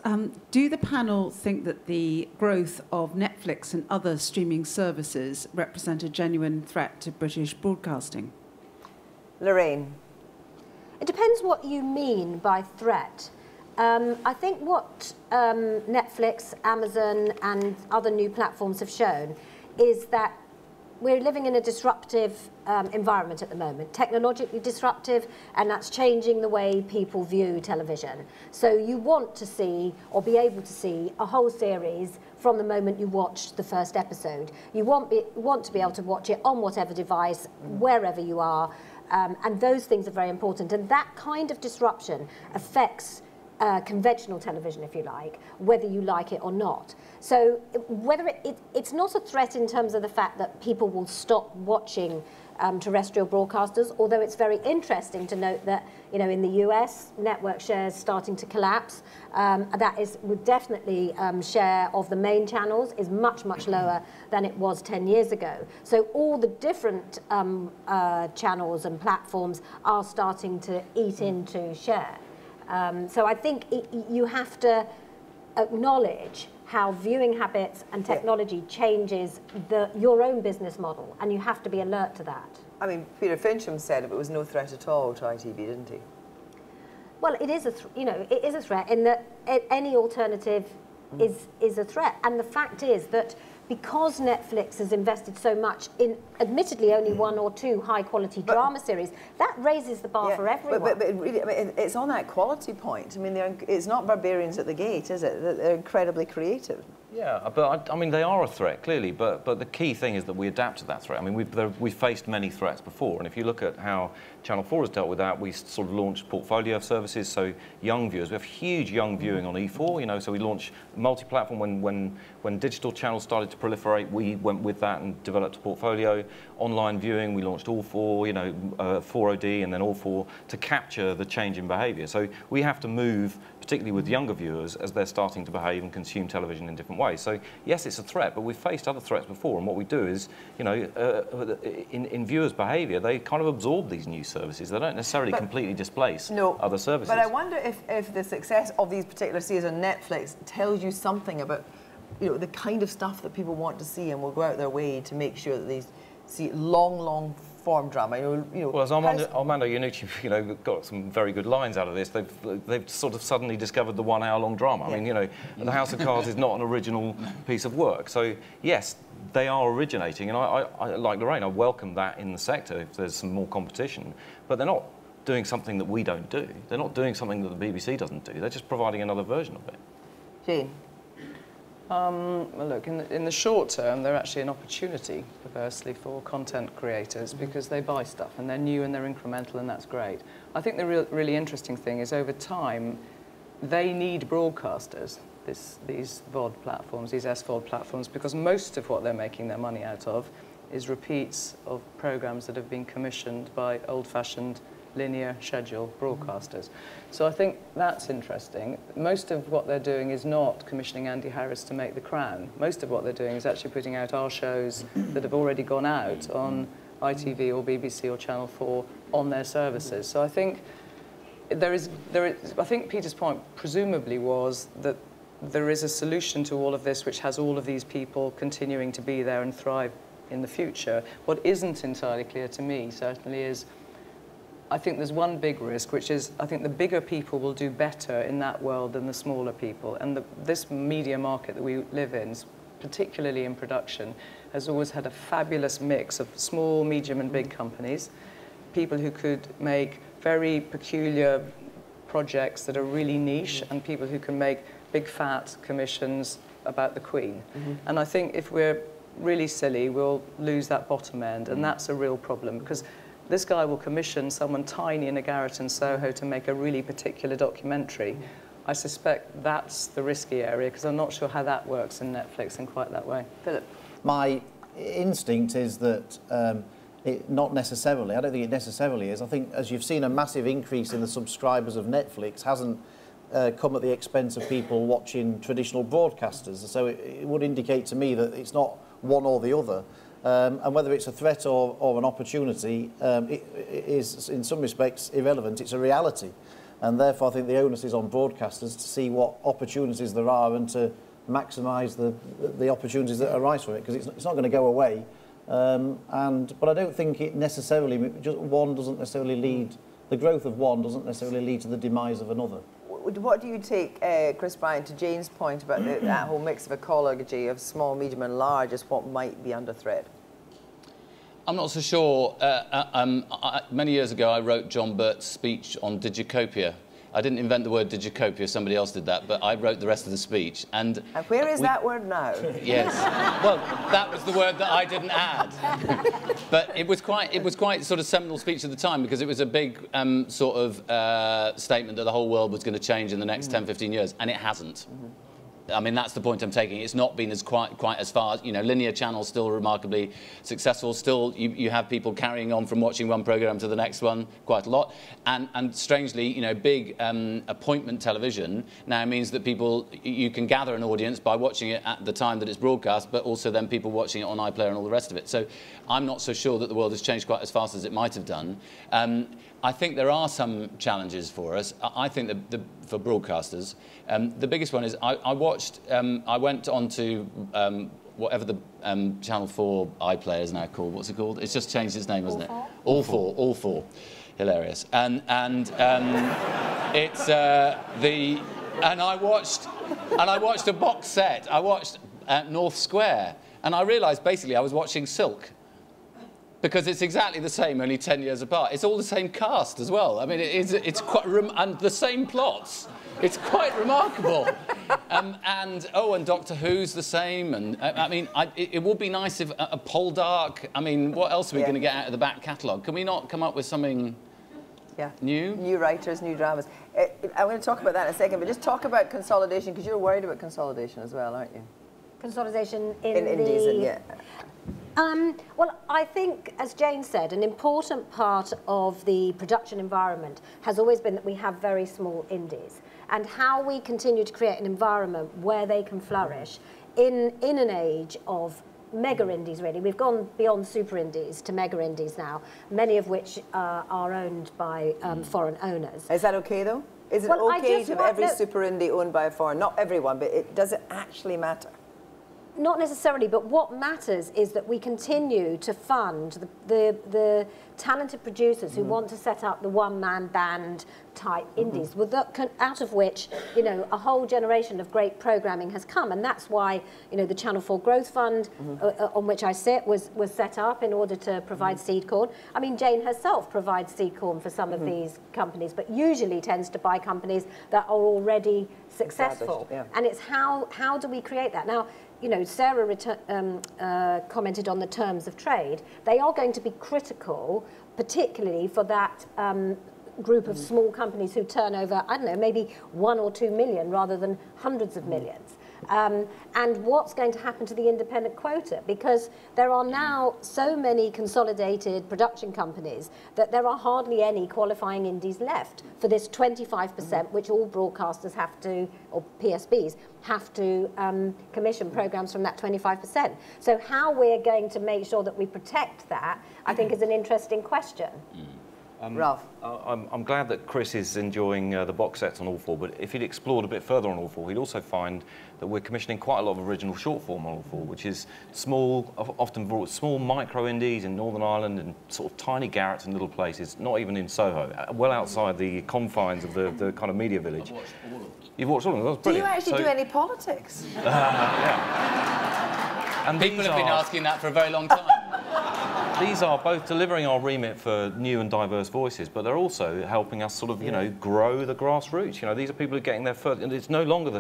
Do the panel think that the growth of Netflix and other streaming services represent a genuine threat to British broadcasting? Lorraine. It depends what you mean by threat. I think what Netflix, Amazon and other new platforms have shown is that we're living in a disruptive environment at the moment, technologically disruptive, and that's changing the way people view television. So you want to see or be able to see a whole series from the moment you watch the first episode. You want to be able to watch it on whatever device, wherever you are, and those things are very important. And that kind of disruption affects conventional television, if you like, whether you like it or not. So whether it's not a threat in terms of the fact that people will stop watching terrestrial broadcasters, although it's very interesting to note that, you know, in the US, network shares starting to collapse. That is definitely share of the main channels is much, much lower than it was 10 years ago. So all the different channels and platforms are starting to eat into share. So I think you have to acknowledge how viewing habits and technology changes your own business model, and you have to be alert to that. I mean, Peter Fincham said it was no threat at all to ITV, didn't he? Well, it is it is a threat in that any alternative is a threat, and the fact is that because Netflix has invested so much in, admittedly, only 1 or 2 high-quality drama series, that raises the bar for everyone. But really, I mean, it's on that quality point. I mean, it's not barbarians at the gate, is it? They're incredibly creative. Yeah, but I mean, they are a threat, clearly, but the key thing is that we adapt to that threat. I mean, we've faced many threats before, and if you look at how Channel 4 has dealt with that, we sort of launched portfolio of services, so young viewers, we have huge young viewing on E4, you know, so we launched multi-platform when digital channels started to proliferate, we went with that and developed a portfolio. Online viewing, we launched All 4, you know, 4OD and then All 4 to capture the change in behaviour. So we have to move, particularly with younger viewers, as they're starting to behave and consume television in different ways. So yes, it's a threat, but we've faced other threats before, and what we do is, you know, in viewers' behaviour, they kind of absorb these new services. They don't necessarily completely displace other services. But I wonder if the success of these particular series on Netflix tells you something about, you know, the kind of stuff that people want to see and will go out their way to make sure that they see long form drama. You know, well, as Armando Iannucci, you know, got some very good lines out of this. They've sort of suddenly discovered the 1 hour long drama. I mean, you know, The House of Cards is not an original piece of work. So yes, they are originating, and I like Lorraine, I welcome that in the sector if there's some more competition. But they're not doing something that we don't do. They're not doing something that the BBC doesn't do. They're just providing another version of it. Jane? Well, look, in the short term, they're actually an opportunity, perversely, for content creators because they buy stuff and they're new and they're incremental, and that's great. I think the really interesting thing is over time, they need broadcasters, these VOD platforms, these SVOD platforms, because most of what they're making their money out of is repeats of programmes that have been commissioned by old-fashioned linear schedule broadcasters. So I think that's interesting. Most of what they're doing is not commissioning Andy Harris to make The Crown. Most of what they're doing is actually putting out our shows that have already gone out on ITV or BBC or Channel 4 on their services. So I think I think Peter's point presumably was that there is a solution to all of this which has all of these people continuing to be there and thrive in the future. What isn't entirely clear to me certainly is I think there's one big risk, which is I think the bigger people will do better in that world than the smaller people. And this media market that we live in, particularly in production, has always had a fabulous mix of small, medium and big companies, people who could make very peculiar projects that are really niche, and people who can make big fat commissions about the Queen. And I think if we're really silly, we'll lose that bottom end, and that's a real problem, because this guy will commission someone tiny in a garret in Soho to make a really particular documentary. I suspect that's the risky area, because I'm not sure how that works in Netflix in quite that way. Philip? My instinct is that not necessarily. I don't think it necessarily is. I think, as you've seen, a massive increase in the subscribers of Netflix hasn't come at the expense of people watching traditional broadcasters. So it would indicate to me that it's not one or the other. And whether it's a threat or an opportunity, it is in some respects irrelevant. It's a reality. And therefore, I think the onus is on broadcasters to see what opportunities there are and to maximise the opportunities that arise from it, because it's not going to go away. But I don't think it necessarily, just one doesn't necessarily lead, the growth of one doesn't necessarily lead to the demise of another. What do you take, Chris Bryan, to Jane's point about that whole mix of ecology of small, medium and large as what might be under threat? I'm not so sure. Many years ago, I wrote John Burt's speech on Digicopia. I didn't invent the word Digicopia, somebody else did that, but I wrote the rest of the speech. And where is that word now? Yes. Well, that was the word that I didn't add. But it was quite sort of seminal speech at the time, because it was a big sort of statement that the whole world was going to change in the next 10, 15 years, and it hasn't. I mean, that's the point I'm taking. It's not been quite as far. You know, linear channels still remarkably successful. Still, you have people carrying on from watching one programme to the next one quite a lot. And strangely, you know, big appointment television now means that you can gather an audience by watching it at the time that it's broadcast, but also then people watching it on iPlayer and all the rest of it. So I'm not so sure that the world has changed quite as fast as it might have done. I think there are some challenges for us. I think that for broadcasters, the biggest one is I went on to whatever the Channel 4 iPlayer is now called. What's it called? It's just changed its name, hasn't it? All four. Hilarious. And it's and I watched a box set. I watched North Square, and I realised basically I was watching Silk. Because it's exactly the same, only 10 years apart. It's all the same cast as well. I mean, it's quite, and the same plots. It's quite remarkable. And Doctor Who's the same. And I mean, it would be nice if a Poldark. I mean, what else are we going to get out of the back catalogue? Can we not come up with something new? New writers, new dramas. I'm going to talk about that in a second, but just talk about consolidation, because you're worried about consolidation as well, aren't you? Consolidation in indies, well, I think, as Jane said, an important part of the production environment has always been that we have very small indies, and how we continue to create an environment where they can flourish in an age of mega indies, really. We've gone beyond super indies to mega indies now, many of which are owned by foreign owners. Is that okay, though? Is it okay to have every super indie owned by a foreign? Not everyone, but does it actually matter? Not necessarily, but what matters is that we continue to fund the talented producers who want to set up the one-man band type indies, out of which, you know, a whole generation of great programming has come, and that's why, you know, the Channel 4 Growth Fund, on which I sit, was set up in order to provide seed corn. I mean, Jane herself provides seed corn for some of these companies, but usually tends to buy companies that are already successful. And it's how do we create that? Now, you know, Sarah commented on the terms of trade. They are going to be critical, particularly for that group of small companies who turn over, I don't know, maybe 1 or 2 million rather than hundreds of millions. And what's going to happen to the independent quota? Because there are now so many consolidated production companies that there are hardly any qualifying indies left for this 25%, which all broadcasters have to, or PSBs, have to commission programmes from that 25%. So how we're going to make sure that we protect that, I think, is an interesting question. Ralph? I'm glad that Chris is enjoying the box sets on All 4, but if he'd explored a bit further on All 4, he'd also find that we're commissioning quite a lot of original short form on All 4, which is small, often brought small micro indies in Northern Ireland and sort of tiny garrets in little places, not even in Soho, well outside the confines of the kind of media village. I've watched all of them. You've watched all of them? That's brilliant. Do you actually do any politics? Yeah. And people have been asking that for a very long time. These are both delivering our remit for new and diverse voices, but they're also helping us sort of, you know, grow the grassroots. You know, these are people who are getting their first, and it's no longer the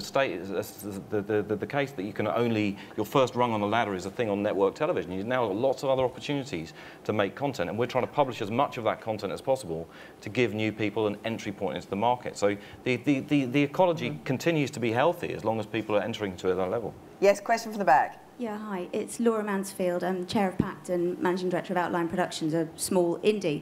case that you can only, your first rung on the ladder is a thing on network television. You've now got lots of other opportunities to make content, and we're trying to publish as much of that content as possible to give new people an entry point into the market. So the ecology continues to be healthy as long as people are entering to it at that level. Yes, question from the back. Yeah, hi. It's Laura Mansfield. I'm Chair of PACT and Managing Director of Outline Productions, a small indie.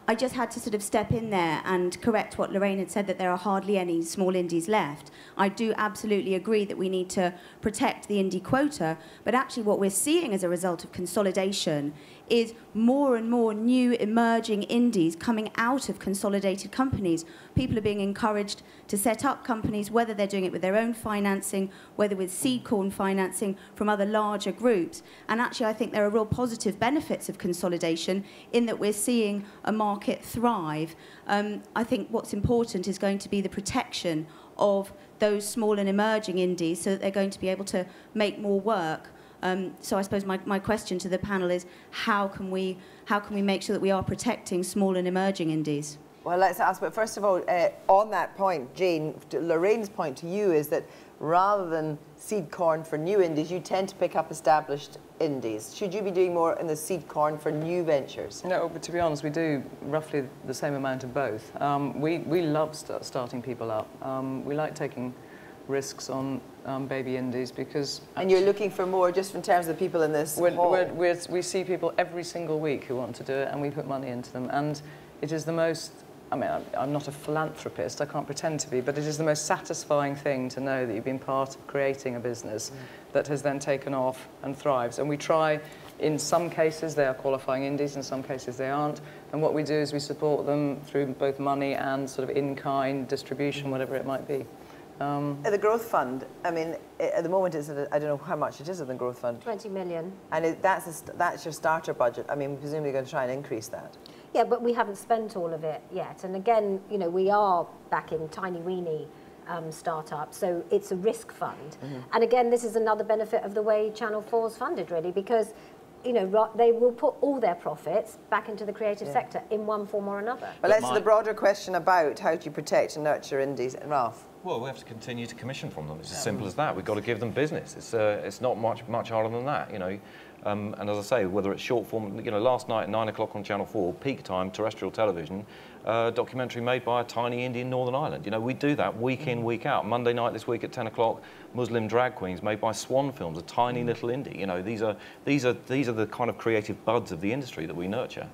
I just had to sort of step in there and correct what Lorraine had said, that there are hardly any small indies left. I do absolutely agree that we need to protect the indie quota, but actually what we're seeing as a result of consolidation is more and more new emerging indies coming out of consolidated companies. People are being encouraged to set up companies, whether they're doing it with their own financing, whether with seed corn financing from other larger groups. And actually I think there are real positive benefits of consolidation in that we're seeing a market thrive. I think what's important is going to be the protection of those small and emerging indies so that they're going to be able to make more work. So I suppose my question to the panel is how can we make sure that we are protecting small and emerging indies? Well, let's ask, but first of all, on that point, Jane, Lorraine's point to you is that rather than seed corn for new indies, you tend to pick up established indies. Should you be doing more in the seed corn for new ventures? No, but to be honest, we do roughly the same amount of both. We love starting people up. We like taking risks on baby indies because... And you're looking for more just in terms of the people in this hall? We see people every single week who want to do it, and we put money into them. And it is the most... I mean, I'm not a philanthropist, I can't pretend to be, but it is the most satisfying thing to know that you've been part of creating a business that has then taken off and thrives. And we try, in some cases they are qualifying indies, in some cases they aren't. And what we do is we support them through both money and sort of in-kind distribution, whatever it might be. The Growth Fund, I mean, at the moment, I don't know how much it is in the Growth Fund. 20 million. And that's your starter budget. I mean, presumably you're going to try and increase that. Yeah, but we haven't spent all of it yet. And again, you know, we are backing tiny weeny startups, so it's a risk fund. And again, this is another benefit of the way Channel 4 is funded, really, because you know, they will put all their profits back into the creative sector in one form or another. But let's the broader question about how do you protect and nurture indies, and Ralph. Well, we have to continue to commission from them. It's as simple as that. We've got to give them business. It's not much harder than that, you know. And as I say, whether it's short form, you know, last night at 9 o'clock on Channel 4, peak time, terrestrial television, documentary made by a tiny Indian Northern Ireland. You know, we do that week in, week out. Monday night this week at 10 o'clock, Muslim drag queens made by Swan Films, a tiny little indie. You know, these are the kind of creative buds of the industry that we nurture.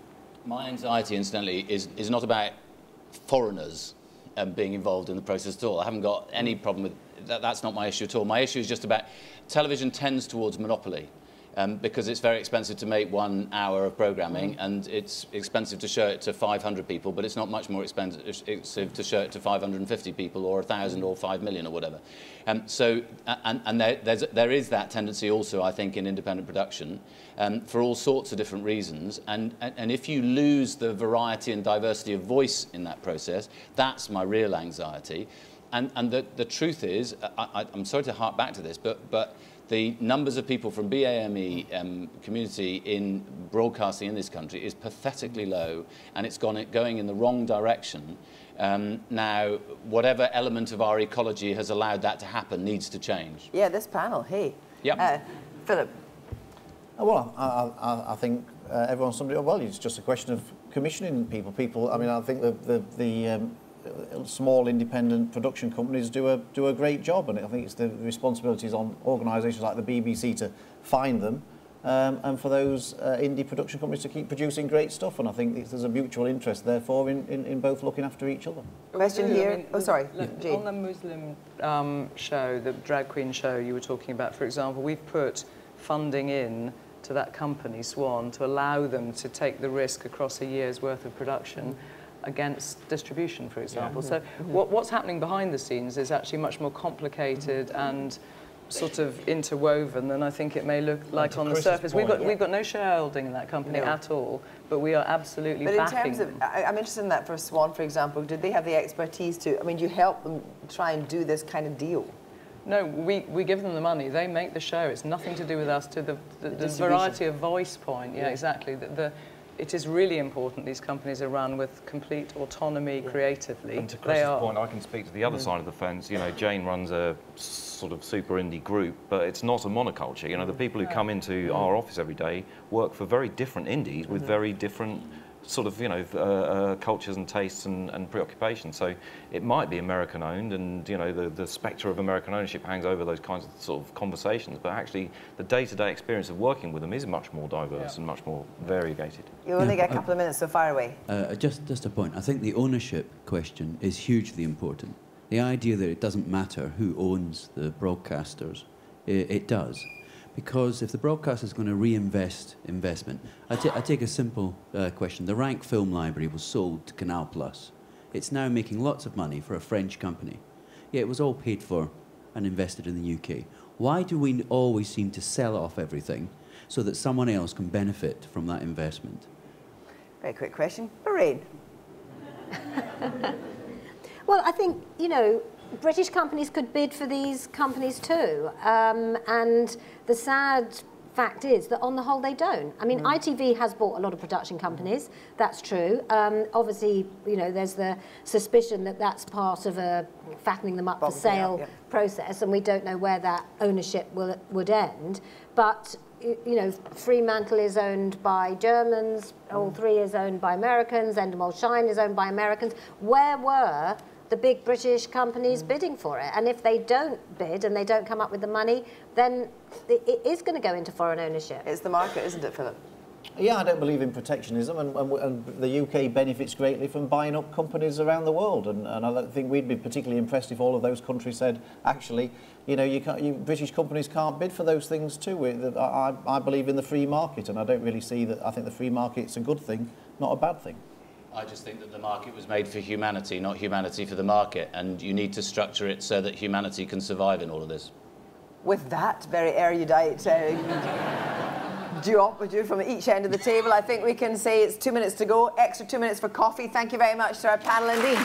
My anxiety, incidentally, is not about foreigners being involved in the process at all. I haven't got any problem with that. That's not my issue at all. My issue is just about television tends towards monopoly. Because it's very expensive to make 1 hour of programming, and it's expensive to show it to 500 people, but it's not much more expensive to show it to 550 people or 1,000 or 5 million or whatever. There is that tendency also, I think, in independent production for all sorts of different reasons. And if you lose the variety and diversity of voice in that process, that's my real anxiety. And the truth is, I'm sorry to hark back to this, but the numbers of people from BAME community in broadcasting in this country is pathetically low, and it's going in the wrong direction. Now, whatever element of our ecology has allowed that to happen needs to change. Yeah, this panel, hey. Yep. Philip. Well, I think everyone's somebody. Well, it's just a question of commissioning people. I mean, I think the small independent production companies do a great job, and I think it's the responsibilities on organisations like the BBC to find them, and for those indie production companies to keep producing great stuff. And I think there's a mutual interest, therefore, in both looking after each other. Question here. I mean, sorry, Jane. On the Muslim show, the drag queen show you were talking about, for example, we've put funding in to that company, Swan, to allow them to take the risk across a year's worth of production against distribution, for example. So what's happening behind the scenes is actually much more complicated and sort of interwoven than I think it may look like on the surface. We've got no shareholding in that company at all, but we are absolutely backing them. But in terms of, I'm interested in that for Swan, for example. Did they have the expertise to, I mean, do you help them try and do this kind of deal? No, we give them the money. They make the show. It's nothing to do with us. To the variety of voice point. Yeah, exactly. It is really important these companies are run with complete autonomy creatively. And to Chris's point, I can speak to the other side of the fence. You know, Jane runs a sort of super indie group, but it's not a monoculture. You know, the people who come into our office every day work for very different indies with very different sort of, you know, cultures and tastes and preoccupations. So it might be American owned, and, you know, the spectre of American ownership hangs over those kinds of sort of conversations, but actually the day-to-day experience of working with them is much more diverse and much more variegated. You only get a couple of minutes, so fire away. Just a point. I think the ownership question is hugely important. The idea that it doesn't matter who owns the broadcasters, it does. Because if the broadcaster is going to reinvest investment, I take a simple question. The Rank Film Library was sold to Canal+. It's now making lots of money for a French company. Yet it was all paid for and invested in the UK. Why do we always seem to sell off everything so that someone else can benefit from that investment? Very quick question. Lorraine. Well, I think, you know, British companies could bid for these companies too. And the sad fact is that on the whole they don't. I mean, ITV has bought a lot of production companies, that's true. Obviously, you know, there's the suspicion that that's part of a fattening them up for sale process, and we don't know where that ownership would end. But, you know, Fremantle is owned by Germans, All 3 is owned by Americans, Endemol Shine is owned by Americans. Where were the big British companies bidding for it? And if they don't bid and they don't come up with the money, then it is going to go into foreign ownership. It's the market, isn't it, Philip? Yeah, I don't believe in protectionism, and the UK benefits greatly from buying up companies around the world. And I don't think we'd be particularly impressed if all of those countries said, actually, you know, British companies can't bid for those things too. I believe in the free market, and I don't really see that. I think the free market's a good thing, not a bad thing. I just think that the market was made for humanity, not humanity for the market, and you need to structure it so that humanity can survive in all of this. With that very erudite duopoly from each end of the table, I think we can say it's 2 minutes to go. Extra 2 minutes for coffee. Thank you very much to our panel indeed.